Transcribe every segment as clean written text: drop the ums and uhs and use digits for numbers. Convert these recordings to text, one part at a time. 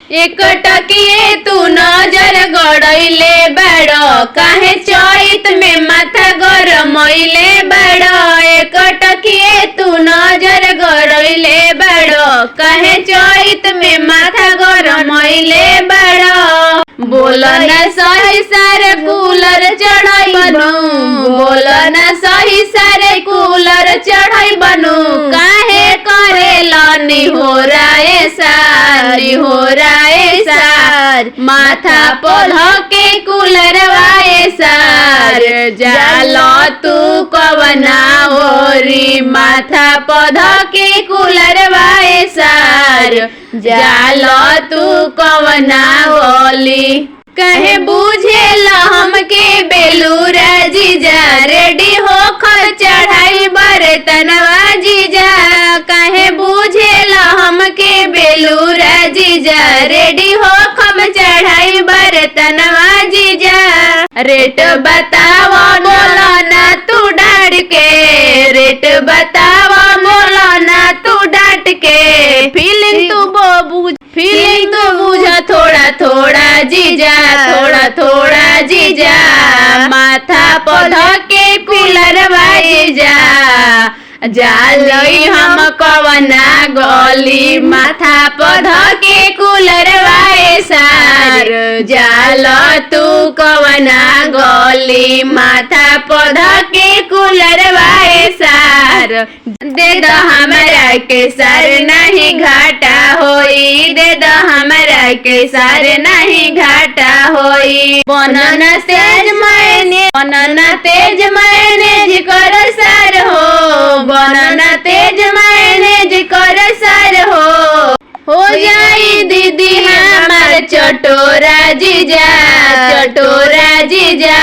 एक टकिए तू नजर गड़ैले बाड़ो, काहे चैत में माथा गरमैले बाड़ो। एक टकिए तू नजर गड़ैले बाड़ो, काहे चैत में माथा गरमैले बाड़ो। बोलो न सही सारे कूलर चढ़ाई बनू, बोलो न सही सारे कूलर चढ़ाई बनू। काहे करेला निहोराए सार, निहोराए सार, माथा पौध के कूलर वाए सार। जालो तू कवना ओरी, माथा पौध के कूलर वाए सार। जालो तू कवना ओली, कहे बुझेला हमके बेलूरा जीजा। रेडी होकर चढ़ाई बर्तनवा जीजा, कहे बुझेला हमके बेलूरा जीजा। रेडी होकर चढ़ाई बर्तनवा जीजा। रेट बतावा बोलो ना तू डांट के, रेट बतावा बोलो ना तू डांट के। फीलिंग तू बुझ, फीलिंग तू बुझ थोड़ा थोड़ा जीजा, थोड़ा थोड़ा जीजा। माथा पौध के कूलर वाई जा, जालई हम कवना गली। माथा पौध के कूलर वाए सार, जाल तू कवना गली। माथा पौध के कूलर वाए सार। दे दो हमरा के सर नहीं घाटा होई, दे दो हमरा के सर नहीं घाटा होई। बनन तेज मैंने, बनन तेज मैनेज कर सर हो, बनन तेज मैनेज कर सर हो जाई दीदी हमार चटोरा जीजा, चटोरा जीजा।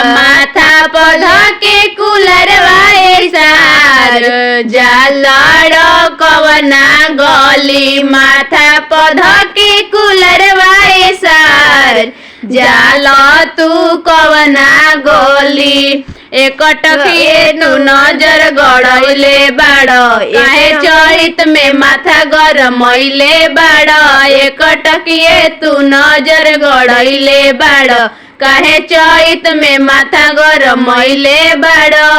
माथा पौध के कूलर वाए सार, जालड़ो कवना गली। माथा पौध के कूलर वाए सार, जालो तू कवना गोली। एक टकिए तू नजर गड़ैले बाड़ो, काहे चैत में माथा गरमैले बाड़ो। एक टकिए तू नजर गड़ैले बाड़ो, काहे चैत में माथा गरमैले बाड़ो।